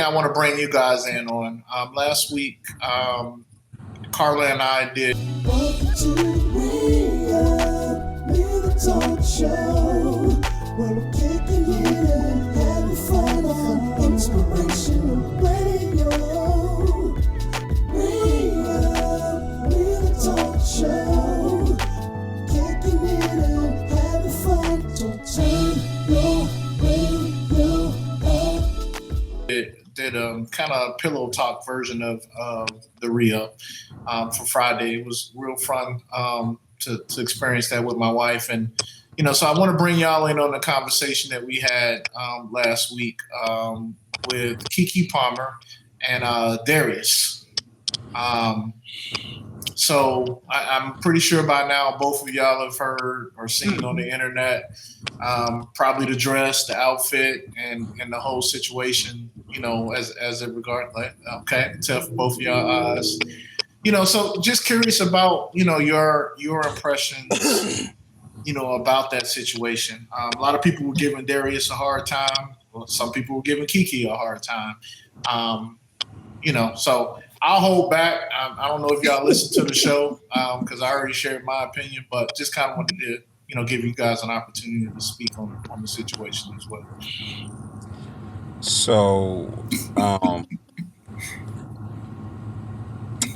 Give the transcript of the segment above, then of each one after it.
I want to bring you guys in on. Last week, Carla and I did. Welcome to the talk show. Where we're kicking it and having fun on inspirational radio. We're the talk show. Kicking it and having fun. So turn your radio up. Did kind of pillow talk version of the Rio for Friday. It was real fun to experience that with my wife. And, so I want to bring y'all in on the conversation that we had last week with KeKe Palmer and Darius. So I'm pretty sure by now both of y'all have heard or seen on the internet probably the dress, the outfit, and the whole situation, as it regard. Okay, I can tell from both of y'all eyes. So just curious about, your impressions, about that situation. A lot of people were giving Darius a hard time. Well, some people were giving KeKe a hard time. So I'll hold back. I don't know if y'all listened to the show because I already shared my opinion, but just kind of wanted to, give you guys an opportunity to speak on the situation as well. So,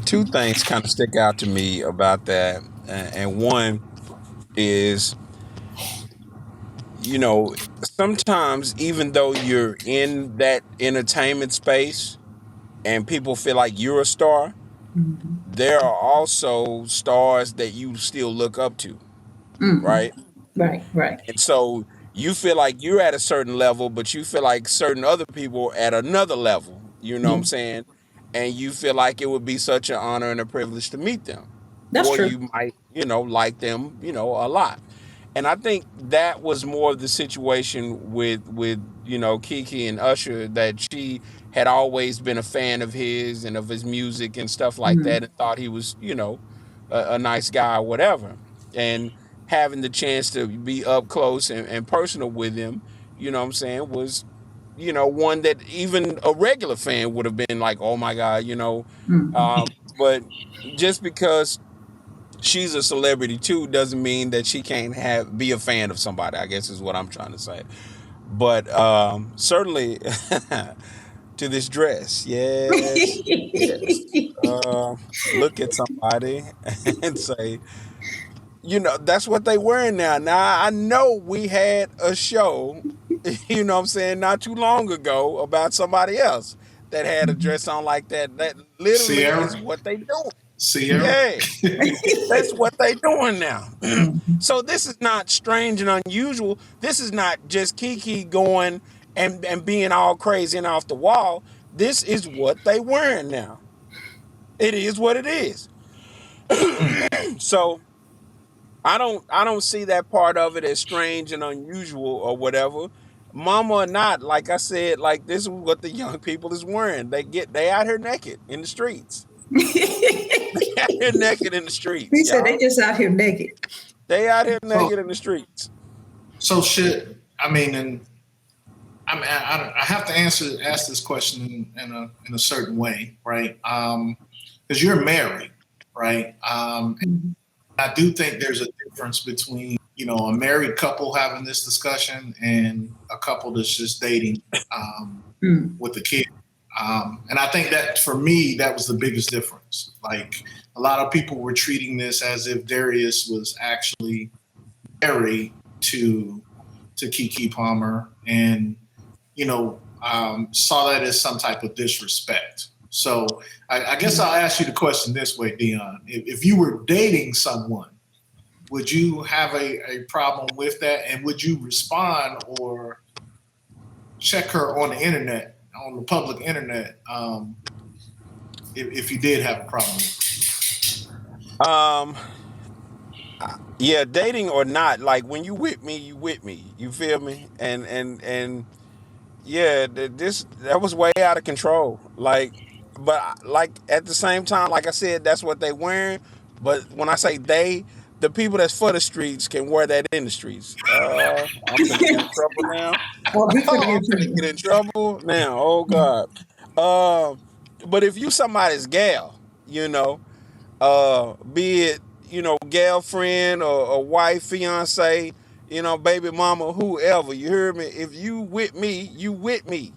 two things kind of stick out to me about that, and one is, sometimes even though you're in that entertainment space and people feel like you're a star, there are also stars that you still look up to, right? Right. And so you feel like you're at a certain level, but you feel like certain other people are at another level, what I'm saying? And you feel like it would be such an honor and a privilege to meet them. That's or true. you might, like them, a lot. And I think that was more of the situation with KeKe and Usher, that she had always been a fan of his and of his music and stuff like that, and thought he was, a nice guy or whatever. And having the chance to be up close and personal with him, was, one that even a regular fan would have been like, oh my God, but just because she's a celebrity too doesn't mean that she can't be a fan of somebody, I guess is what I'm trying to say. But certainly to this dress, yes. Look at somebody and say, that's what they wearing now. Now I know we had a show, not too long ago about somebody else that had a dress on like that. That literally is what they do. Sierra. Yeah, that's what they doing now. So this is not strange and unusual. This is not just KeKe going and being all crazy and off the wall. This is what they wearing now. It is what it is. So I don't see that part of it as strange and unusual or whatever. Mama or not, like I said, like this is what the young people is wearing. They out here naked in the streets. They out here naked in the streets. He said they just out here naked. They out here naked in the streets. So shit. I have to ask this question in a certain way, right? Because you're married, right? I do think there's a difference between, a married couple having this discussion and a couple that's just dating with a kid. And I think that for me, that was the biggest difference. Like a lot of people were treating this as if Darius was actually married to KeKe Palmer and, saw that as some type of disrespect. So I guess I'll ask you the question this way, Dion. If you were dating someone, would you have a problem with that? And would you respond or check her on the internet, on the public internet, if you did have a problem with it? Yeah, dating or not, like when you with me, you with me. You feel me? And yeah, that was way out of control. But at the same time, like I said, that's what they wearing. But when I say they, the people that's for the streets can wear that in the streets. I'm gonna get in trouble now. Well, I'm gonna get in trouble now. Oh God. But if you somebody's gal, you know, be it, you know, girlfriend or wife, fiance, you know, baby mama, whoever, you hear me? If you with me, you with me.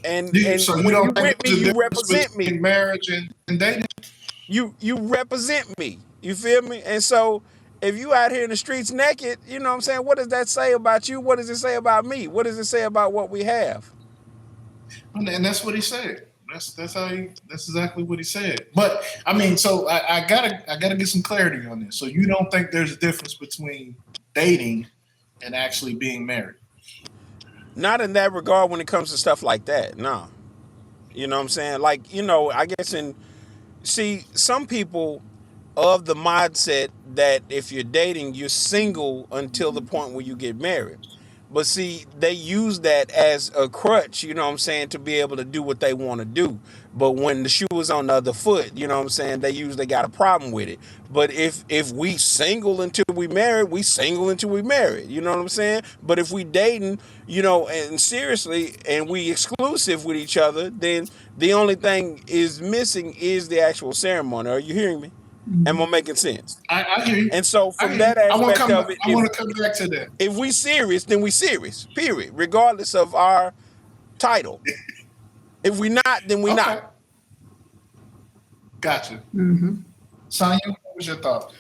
And So you when don't you think with me, there's a you difference represent me. between marriage and dating? You represent me. You feel me? And so if you out here in the streets naked, you know what I'm saying? What does that say about you? What does it say about me? What does it say about what we have? And that's what he said. That's exactly what he said. But I mean, so I gotta get some clarity on this. So you don't think there's a difference between dating and actually being married? Not in that regard when it comes to stuff like that. No. You know what I'm saying? Like, you know, I guess see, some people of the mindset that if you're dating, you're single until the point where you get married. But see, they use that as a crutch, you know what I'm saying, to be able to do what they want to do. But when the shoe is on the other foot, you know what I'm saying, they usually got a problem with it. But if we single until we married, we single until we married. You know what I'm saying? But if we dating, you know, and seriously, and we exclusive with each other, then the only thing is missing is the actual ceremony. Are you hearing me? Am I making sense? I hear you. And so I from hear you. that aspect of it, I want to come back to that. if we serious, then we serious. Period. Regardless of our title. If we not, then we Okay, not. gotcha. Mm-hmm. Sonya, what was your thought?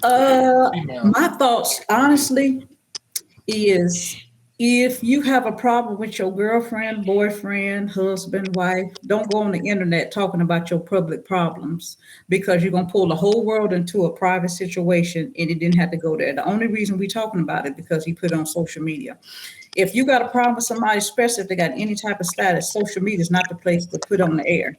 Female. My thoughts, honestly, is if you have a problem with your girlfriend, boyfriend, husband, wife, don't go on the internet talking about your public problems because you're going to pull the whole world into a private situation and it didn't have to go there. The only reason we're talking about it because he put it on social media. If you got a problem with somebody, especially if they got any type of status, social media is not the place to put on the air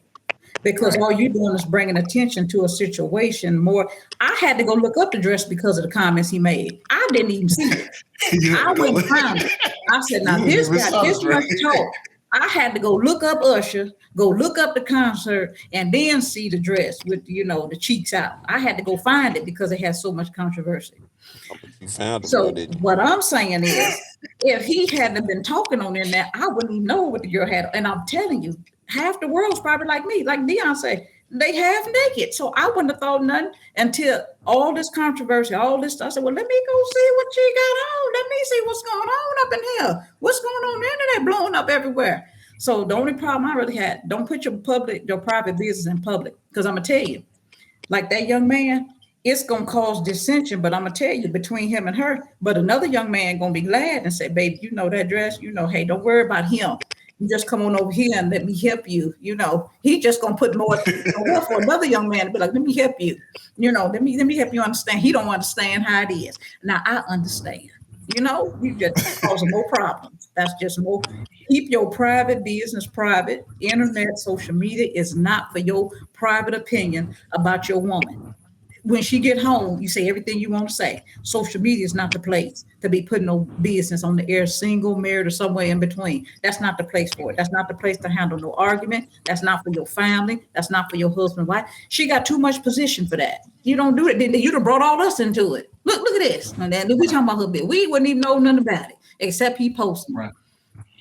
because Right. all you're doing is bringing attention to a situation more. I had to go look up the dress because of the comments he made. I didn't even see it. You I had to go went look. and found it. I said, now You didn't this even guy, this celebrate. must talk. I had to go look up Usher, go look up the concert, and then see the dress with, you know, the cheeks out. I had to go find it because it had so much controversy. You found it, bro, So didn't what I'm saying is, if he hadn't been talking on there, I wouldn't even know what the girl had. And I'm telling you, half the world's probably like me, like Dion said, they half naked. So I wouldn't have thought nothing until all this controversy, all this stuff. I said, well, let me go see what she got on. Let me see what's going on up in here. What's going on? The internet blowing up everywhere. So the only problem I really had, don't put your private business in public. Because I'm gonna tell you, like that young man, it's gonna cause dissension, but I'm gonna tell you between him and her. But another young man gonna be glad and say, "Baby, you know that dress. You know, hey, don't worry about him. You just come on over here and let me help you. You know, he just gonna put more for another young man to be like, let me help you. You know, let me help you understand. He don't understand how it is. Now I understand. You know, you just causing more problems. That's just more. Keep your private business private. Internet, social media is not for your private opinion about your woman. When she get home, you say everything you want to say. Social media is not the place to be putting no business on the air, single, married, or somewhere in between. That's not the place for it. That's not the place to handle no argument. That's not for your family. That's not for your husband, wife. She got too much position for that. You don't do it. Then you done brought all us into it. Look at this. And then we talking about her bit. We wouldn't even know nothing about it except he posting. Right.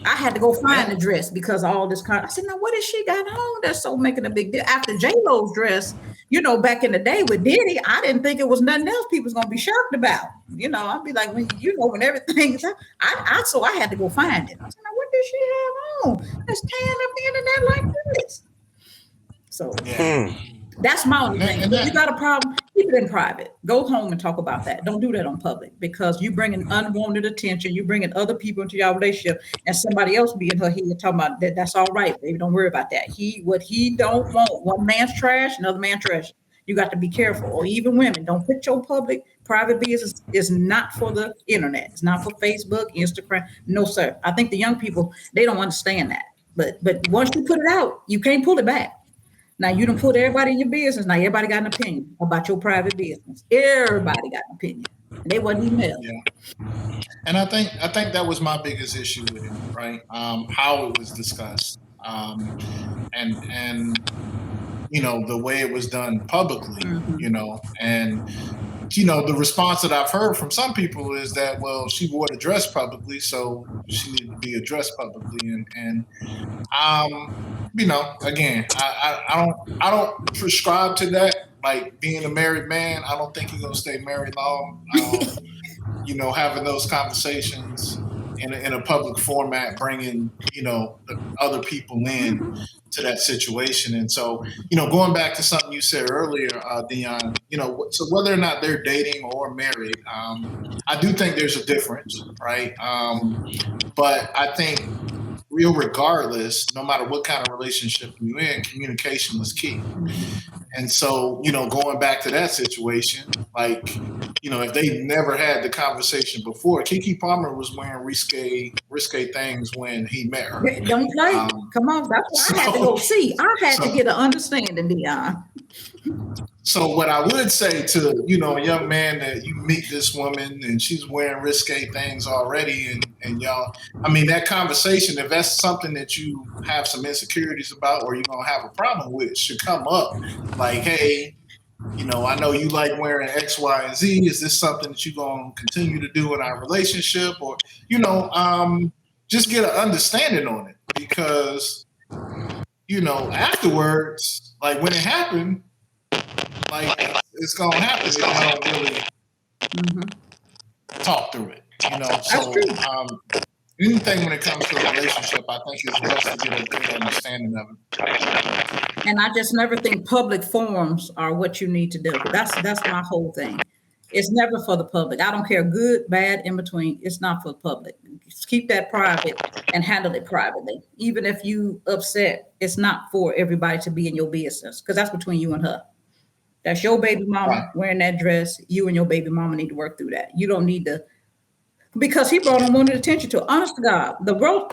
I had to go find Yeah. the dress because of all this. I said, now what has she got on? That's so making a big deal. After J Lo's dress, you know, back in the day with Diddy, I didn't think it was nothing else people was gonna be shocked about. You know, I'd be like, when you know, when everything's, so I had to go find it. I said, now what did she have on? That's tearing up the internet like this. So Yeah. that's my only thing. And If you got a problem, keep it in private. Go home and talk about that. Don't do that on public because you bringing unwanted attention. You bringing other people into your relationship, and somebody else be in her head talking about that. That's all right, baby. Don't worry about that. What he don't want. One man's trash, another man trash. You got to be careful. Or even women, don't put your public private business. Is not for the internet. It's not for Facebook, Instagram. No, sir. I think the young people they don't understand that. But once you put it out, you can't pull it back. Now you don't put everybody in your business. Now everybody got an opinion about your private business. Everybody got an opinion. And they wasn't even there. Yeah. And I think that was my biggest issue with it, right? How it was discussed, and you know the way it was done publicly, you know, and you know the response that I've heard from some people is that well she wore the dress publicly, so she needed to be addressed publicly, and again, I don't prescribe to that. Like being a married man, I don't think you're gonna stay married long. Having those conversations in a public format, bringing the other people in to that situation. And so, going back to something you said earlier, Dion, so whether or not they're dating or married, I do think there's a difference, right? But I think regardless, no matter what kind of relationship you're in, communication was key. And so, going back to that situation, like, if they never had the conversation before, KeKe Palmer was wearing risque things when he met her. Don't play. Come on, that's why I had to go see. I had to get an understanding, Dion. So what I would say to, a young man that you meet this woman and she's wearing risque things already and y'all, I mean, that conversation, if that's something that you have some insecurities about or you're going to have a problem with, should come up. Like, hey, I know you like wearing X, Y, and Z. Is this something that you're going to continue to do in our relationship? Or, just get an understanding on it because, afterwards, like when it happened, like it's gonna happen if you don't really talk through it. So anything when it comes to a relationship, I think it's best to get a good understanding of it. And I just never think public forums are what you need to do. That's my whole thing. It's never for the public. I don't care, good, bad, in between. It's not for the public. Just keep that private and handle it privately. Even if you upset, it's not for everybody to be in your business because that's between you and her. That's your baby mama wearing that dress. You and your baby mama need to work through that. You don't need to, because he brought unwanted attention to it. Honest to God,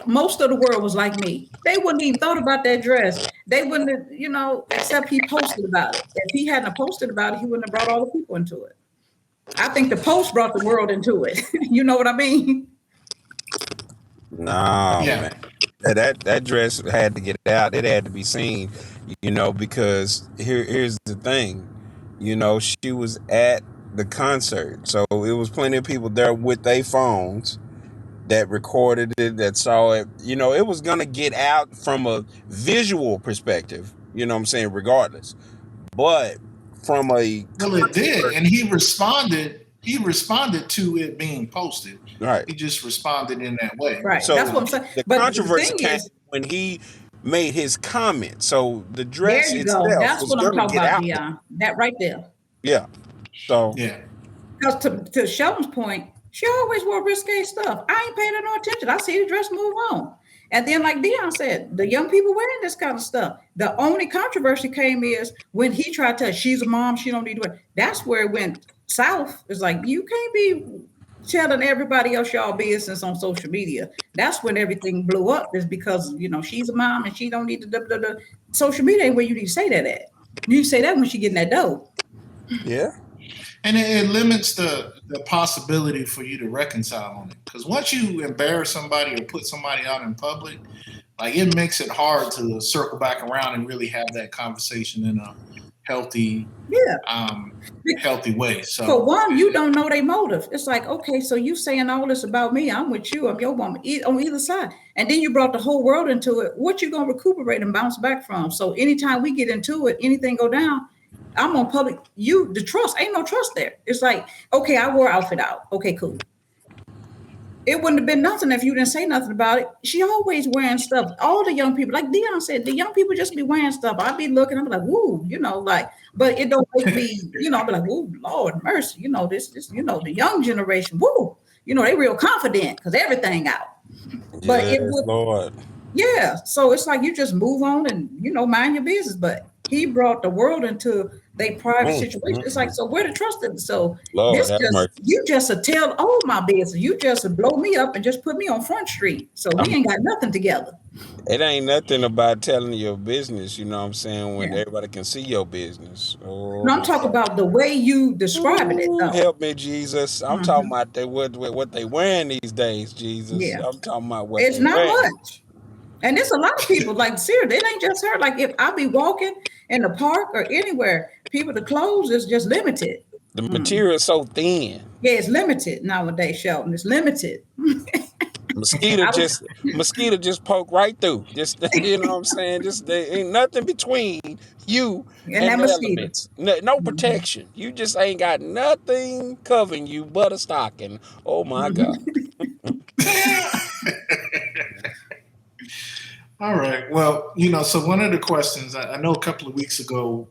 most of the world was like me. They wouldn't even thought about that dress. They wouldn't have, except he posted about it. If he hadn't posted about it, he wouldn't have brought all the people into it. I think the post brought the world into it. You know what I mean? No, man. That dress had to get out. It had to be seen, because here's the thing. She was at the concert. So it was plenty of people there with their phones that recorded it, that saw it. It was going to get out from a visual perspective, regardless. But from a... Well, it did. And he responded to it being posted. Right. He just responded in that way. Right. So that's what I'm saying. The but controversy the thing came is, when he made his comment. So the dress there you itself go. That's was what I'm going to talking get about, out. Dion. That right there. Yeah. So because to Sheldon's point, she always wore risque stuff. I ain't paying her no attention. I see the dress, move on. And then, like Dion said, the young people wearing this kind of stuff. The only controversy came is when he tried to tell her, she's a mom, she don't need to wear. That's where it went south. It's like, you can't be telling everybody else y'all business on social media. That's when everything blew up, is because, she's a mom and she don't need to, social media ain't where you need to say that at. You need to say that when she getting that dough. Yeah. And it limits the possibility for you to reconcile on it. Because once you embarrass somebody or put somebody out in public, like it makes it hard to circle back around and really have that conversation in a healthy, healthy way. So for one, you don't know their motive. It's like, okay, so you saying all this about me, I'm with you, I'm your woman, on either side. And then you brought the whole world into it. What you gonna recuperate and bounce back from? So anytime we get into it, anything go down, I'm on public. The trust, ain't no trust there. It's like, okay, I wore outfit out. Okay, cool. It wouldn't have been nothing if you didn't say nothing about it. She always wearing stuff. All the young people, like Dion said, the young people just be wearing stuff. I'd be looking, I'm like, woo, but it don't make me, I'd be like, woo, Lord mercy, this, the young generation, woo, they real confident because everything out. But yes, it would, Lord. Yeah. So it's like you just move on and, mind your business. But he brought the world into their private situation. It's like, so where to trust them? So Lord, you just tell all my business. You just blow me up and just put me on Front Street. So we ain't got nothing together. It ain't nothing about telling your business, when everybody can see your business. No, I'm talking about the way you describing it, though. Help me, Jesus. I'm talking about what they wearing these days, Jesus. Yeah. I'm talking about what it's they not wearing. much. And it's a lot of people, like, seriously, it ain't just her. Like, if I be walking in the park or anywhere, the clothes is just limited. The material is so thin. Yeah, it's limited nowadays, Sheldon. It's limited. Mosquito just poke right through. Just you know what I'm saying. Just there ain't nothing between you And and that the mosquito. elements. No protection. You just ain't got nothing covering you but a stocking. Oh my God. All right. Well, so one of the questions I know a couple of weeks ago,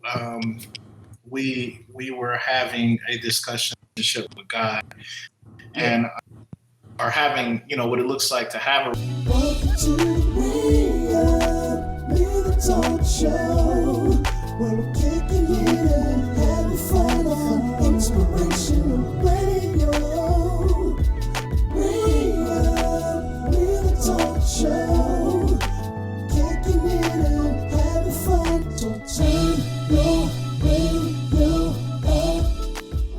we were having a discussion with God and are having, what it looks like to have a Welcome to the talk show. Where